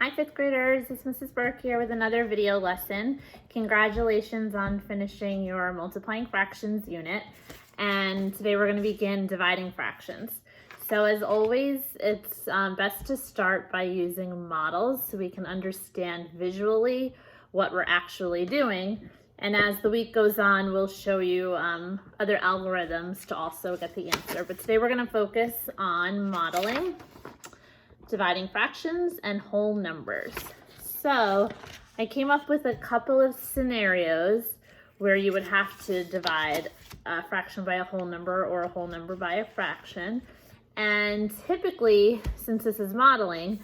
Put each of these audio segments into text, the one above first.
Hi fifth graders, it's Mrs. Burke here with another video lesson. Congratulations on finishing your multiplying fractions unit. And today we're going to begin dividing fractions. So as always, it's best to start by using models so we can understand visually what we're actually doing. And as the week goes on, we'll show you other algorithms to also get the answer. But today we're going to focus on modeling, dividing fractions, and whole numbers. So I came up with a couple of scenarios where you would have to divide a fraction by a whole number or a whole number by a fraction. And typically, since this is modeling,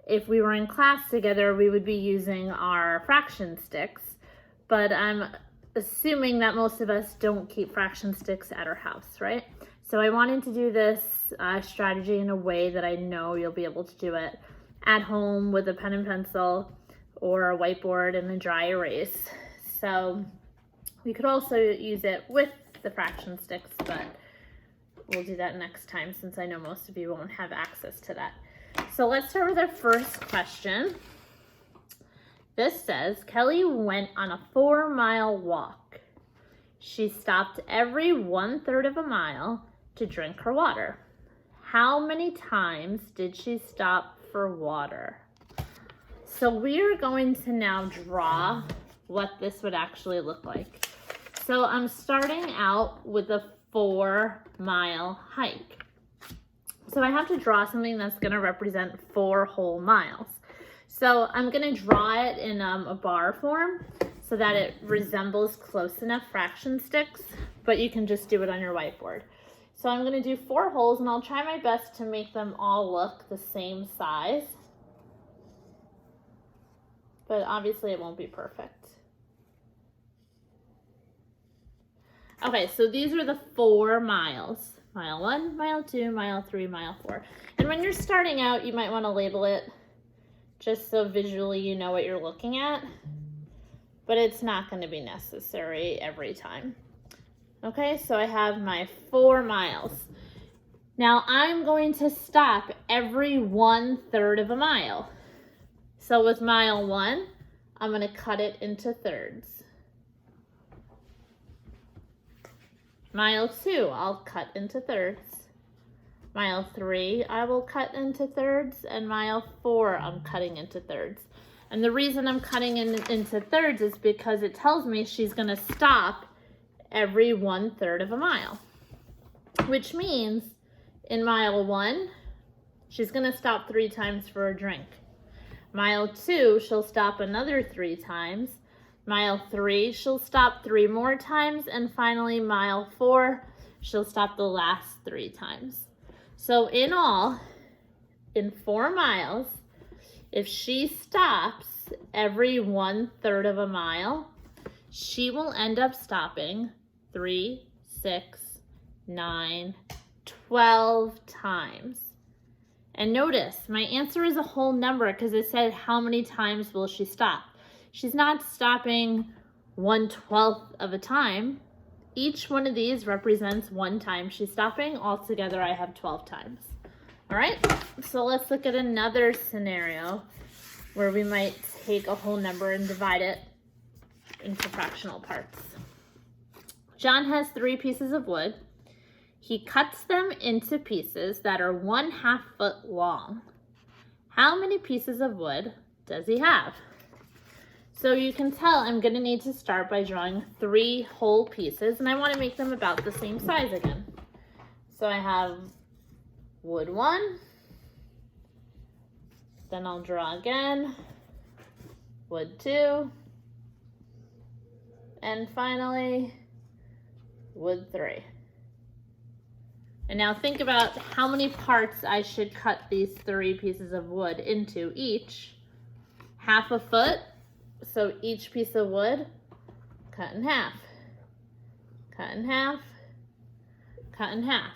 if we were in class together, we would be using our fraction sticks. But I'm assuming that most of us don't keep fraction sticks at our house, right? So I wanted to do this strategy in a way that I know you'll be able to do it at home with a pen and pencil or a whiteboard and a dry erase. So we could also use it with the fraction sticks, but we'll do that next time since I know most of you won't have access to that. So let's start with our first question. This says, Kelly went on a 4-mile walk. She stopped every 1/3 of a mile to drink her water. How many times did she stop for water? So we're going to now draw what this would actually look like. So I'm starting out with a 4-mile hike. So I have to draw something that's going to represent 4 whole miles. So I'm going to draw it in a bar form so that it resembles close enough fraction sticks, but you can just do it on your whiteboard. So I'm going to do 4 holes, and I'll try my best to make them all look the same size. But obviously it won't be perfect. Okay, so these are the 4 miles. Mile 1, mile 2, mile 3, mile 4. And when you're starting out, you might want to label it just so visually you know what you're looking at. But it's not going to be necessary every time. Okay, so I have my 4 miles. Now I'm going to stop every 1/3 of a mile. So with mile 1, I'm going to cut it into thirds. Mile 2, I'll cut into thirds. Mile 3, I will cut into thirds, and mile 4, I'm cutting into thirds. And the reason I'm cutting into thirds is because it tells me she's going to stop every 1/3 of a mile, which means in mile 1, she's going to stop 3 times for a drink. Mile 2, she'll stop another 3 times. Mile 3, she'll stop 3 more times. And finally, mile 4, she'll stop the last 3 times. So in all, in 4 miles, if she stops every 1/3 of a mile, she will end up stopping 3, 6, 9, 12 times. And notice, my answer is a whole number because it said how many times will she stop. She's not stopping 1/12 of a time. Each one of these represents 1 time she's stopping. Altogether, I have 12 times. All right, so let's look at another scenario where we might take a whole number and divide it into fractional parts. John has 3 pieces of wood. He cuts them into pieces that are 1/2 foot long. How many pieces of wood does he have? So you can tell I'm going to need to start by drawing 3 whole pieces, and I want to make them about the same size again. So I have wood 1, then I'll draw again, wood 2, and finally wood 3. And now think about how many parts I should cut these 3 pieces of wood into each. 1/2 foot, so each piece of wood, cut in half, cut in half, cut in half.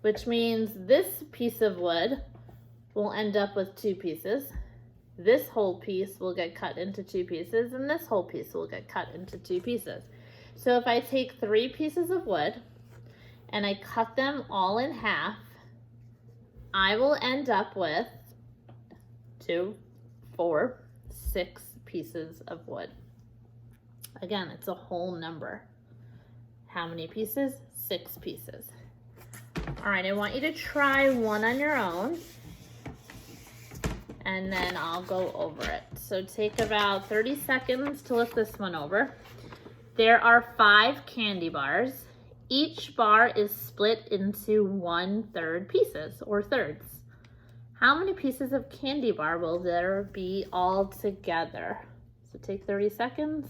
Which means this piece of wood will end up with 2 pieces. This whole piece will get cut into 2 pieces, and this whole piece will get cut into 2 pieces. So if I take 3 pieces of wood and I cut them all in half, I will end up with 2, 4, 6 pieces of wood. Again, it's a whole number. How many pieces? 6 pieces. All right, I want you to try one on your own, and then I'll go over it. So take about 30 seconds to lift this one over. There are 5 candy bars. Each bar is split into 1/3 pieces, or thirds. How many pieces of candy bar will there be all together? So take 30 seconds.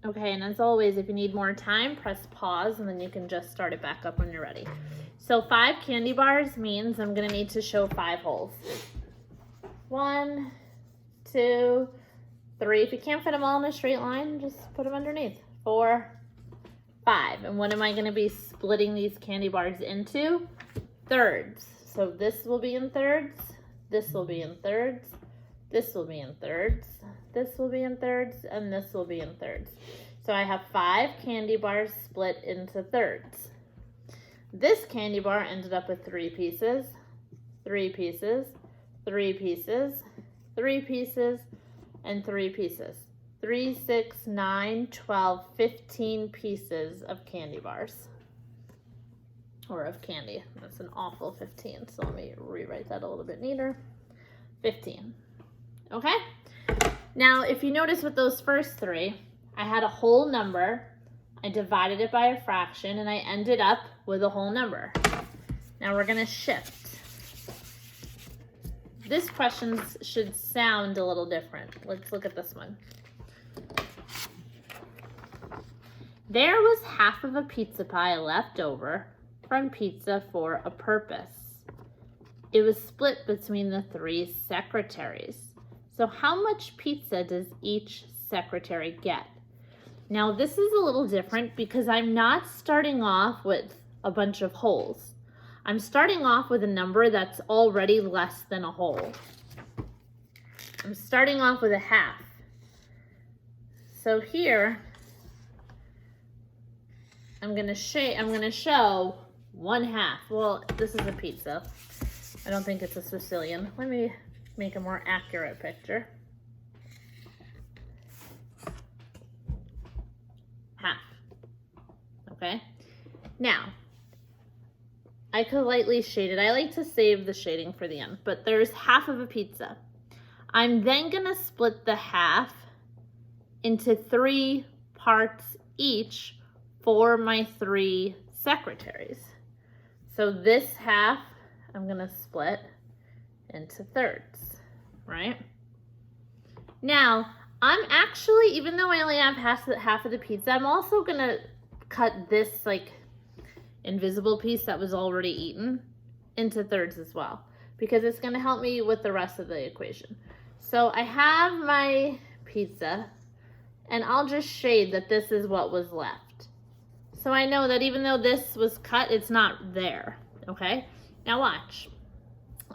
Okay, and as always, if you need more time, press pause and then you can just start it back up when you're ready. So 5 candy bars means I'm gonna need to show 5 holes. 1, 2, 3. If you can't fit them all in a straight line, just put them underneath. 4, 5. And what am I gonna be splitting these candy bars into? Thirds. So this will be in thirds, this will be in thirds, this will be in thirds, this will be in thirds, and this will be in thirds. So I have 5 candy bars split into thirds. This candy bar ended up with 3 pieces, 3 pieces, 3 pieces, 3 pieces, and 3 pieces. 3, 6, 9, 12, 15 pieces of candy bars. Or of candy. That's an awful 15, so let me rewrite that a little bit neater. 15. Okay? Now, if you notice with those first 3, I had a whole number, I divided it by a fraction, and I ended up with a whole number. Now we're gonna shift. This question should sound a little different. Let's look at this one. There was half of a pizza pie left over from pizza for a purpose. It was split between the 3 secretaries. So how much pizza does each secretary get? Now this is a little different because I'm not starting off with a bunch of holes. I'm starting off with a number that's already less than a whole. I'm starting off with a half. So here, I'm gonna show 1/2. Well, this is a pizza. I don't think it's a Sicilian. Let me make a more accurate picture. Half. Okay? Now, I could lightly shade it. I like to save the shading for the end, but there's half of a pizza. I'm then gonna split the half into 3 parts each for my 3 secretaries. So this half, I'm gonna split into thirds, right? Now, I'm actually, even though I only have half of the pizza, I'm also gonna cut this like invisible piece that was already eaten into thirds as well, because it's gonna help me with the rest of the equation. So I have my pizza, and I'll just shade that this is what was left. So I know that even though this was cut, it's not there, okay? Now watch.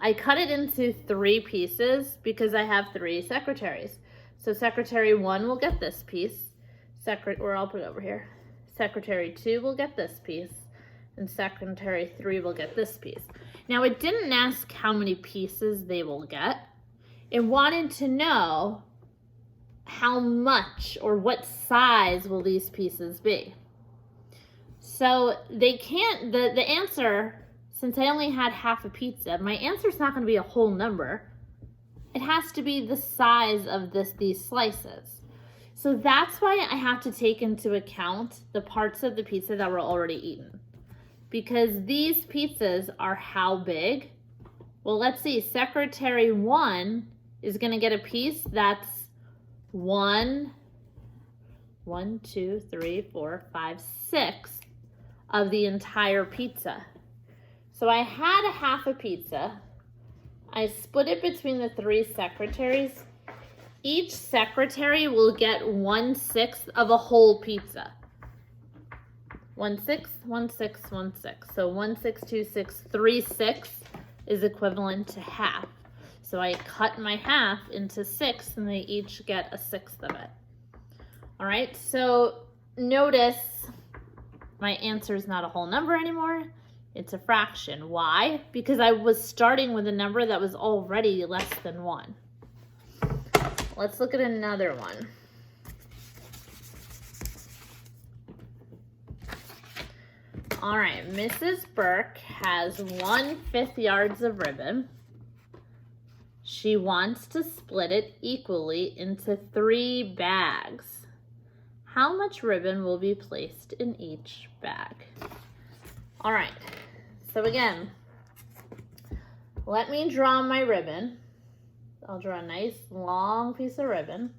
I cut it into 3 pieces because I have 3 secretaries. So secretary 1 will get this piece, or I'll put it over here. Secretary 2 will get this piece, and secretary 3 will get this piece. Now it didn't ask how many pieces they will get. It wanted to know how much or what size will these pieces be. So they can't, the answer, since I only had half a pizza, my answer is not going to be a whole number. It has to be the size of these slices. So that's why I have to take into account the parts of the pizza that were already eaten. Because these pizzas are how big? Well, let's see. Secretary 1 is going to get a piece that's 1, 2, 3, 4, 5, 6 of the entire pizza. So I had a half a pizza. I split it between the 3 secretaries. each secretary will get 1/6 of a whole pizza. 1/6, 1/6, 1/6. So 1/6, 2/6, 3/6 is equivalent to half. So I cut my half into 6 and they each get 1/6 of it. All right, so notice my answer is not a whole number anymore. It's a fraction. Why? Because I was starting with a number that was already less than 1. Let's look at another one. All right, Mrs. Burke has 1/5 yards of ribbon. She wants to split it equally into 3 bags. How much ribbon will be placed in each bag? All right, so again, let me draw my ribbon. I'll draw a nice long piece of ribbon.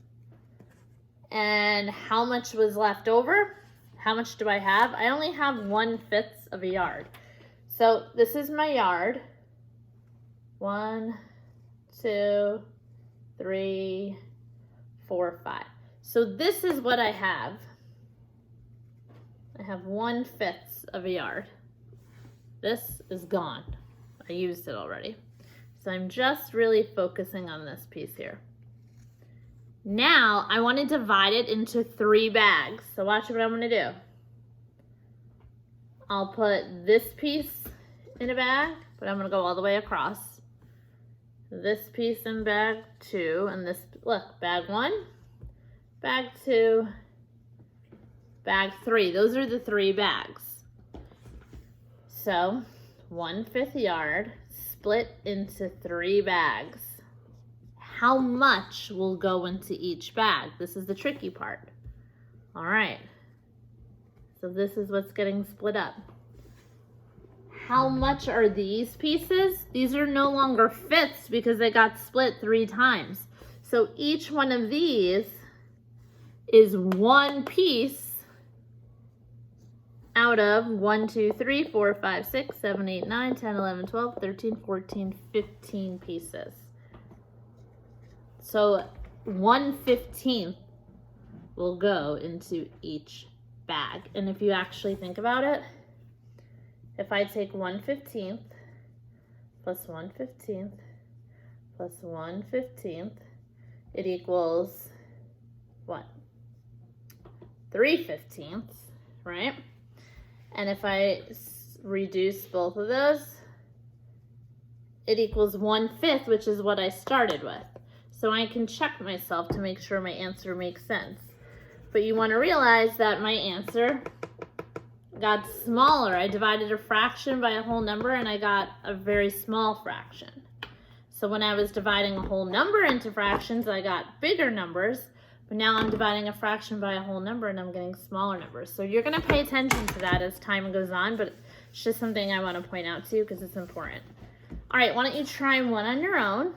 And how much was left over? How much do I have? I only have 1/5 of a yard. So this is my yard. 1, 2, 3, 4, 5. So this is what I have. I have 1/5 of a yard. This is gone. I used it already. So I'm just really focusing on this piece here. Now I want to divide it into 3 bags. So watch what I'm going to do. I'll put this piece in a bag, but I'm going to go all the way across. This piece in bag 2, and this, look, bag 1, bag 2, bag 3. Those are the 3 bags. So 1/5 yard split into 3 bags. How much will go into each bag? This is the tricky part. All right. So this is what's getting split up. How much are these pieces? These are no longer fifths because they got split 3 times. So each one of these is 1 piece out of 1, 2, 3, 4, 5, 6, 7, 8, 9, 10, 11, 12, 13, 14, 15 pieces. So 1/15 will go into each bag. And if you actually think about it, if I take 1/15 plus 1/15 plus 1/15, it equals what? 3/15, right? And if I reduce both of those, it equals 1/5, which is what I started with. So I can check myself to make sure my answer makes sense. But you want to realize that my answer got smaller. I divided a fraction by a whole number and I got a very small fraction. So when I was dividing a whole number into fractions, I got bigger numbers. But now I'm dividing a fraction by a whole number and I'm getting smaller numbers. So you're going to pay attention to that as time goes on, but it's just something I want to point out to you because it's important. All right, why don't you try one on your own?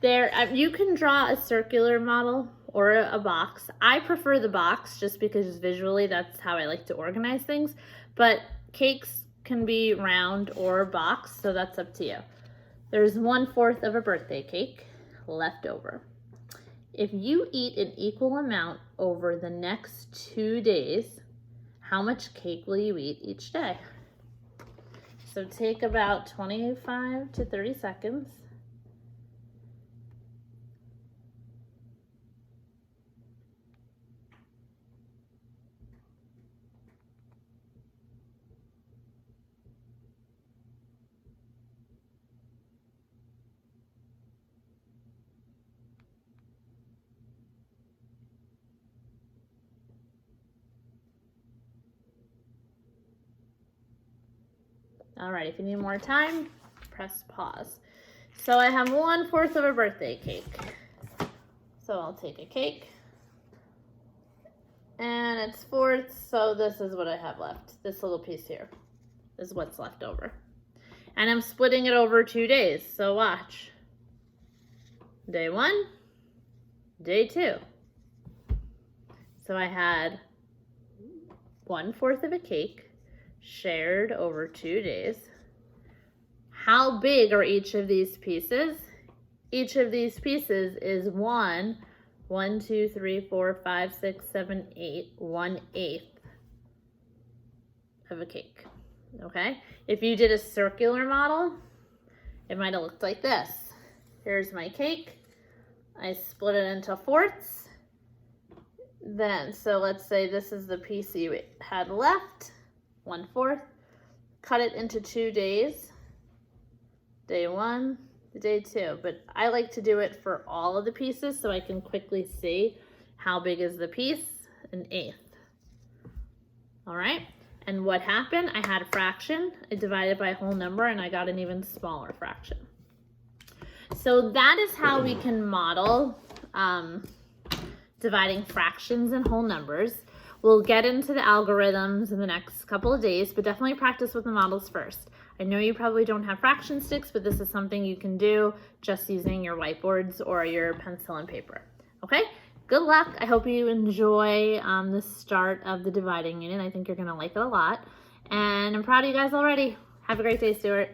There, you can draw a circular model or a box. I prefer the box just because visually that's how I like to organize things, but cakes can be round or box, so that's up to you. There's 1/4 of a birthday cake left over. If you eat an equal amount over the next 2 days, how much cake will you eat each day? So take about 25 to 30 seconds. All right, if you need more time, press pause. So I have 1/4 of a birthday cake. So I'll take a cake. And it's 4ths, so this is what I have left. This little piece here is what's left over. And I'm splitting it over 2 days, so watch. Day 1, day 2. So I had 1/4 of a cake shared over 2 days. How big are each of these pieces? each of these pieces is 1, 2, 3, 4, 5, 6, 7, 8, 1/8 of a cake, okay? If you did a circular model, it might have looked like this. Here's my cake. I split it into fourths. Then, so let's say this is the piece you had left, 1/4. Cut it into 2 days, day 1, day 2. But I like to do it for all of the pieces so I can quickly see how big is the piece, 1/8. All right, and what happened? I had a fraction, I divided by a whole number, and I got an even smaller fraction. So that is how we can model dividing fractions and whole numbers. We'll get into the algorithms in the next couple of days, but definitely practice with the models first. I know you probably don't have fraction sticks, but this is something you can do just using your whiteboards or your pencil and paper. Okay, good luck. I hope you enjoy the start of the dividing unit. I think you're gonna like it a lot. And I'm proud of you guys already. Have a great day, Stuart.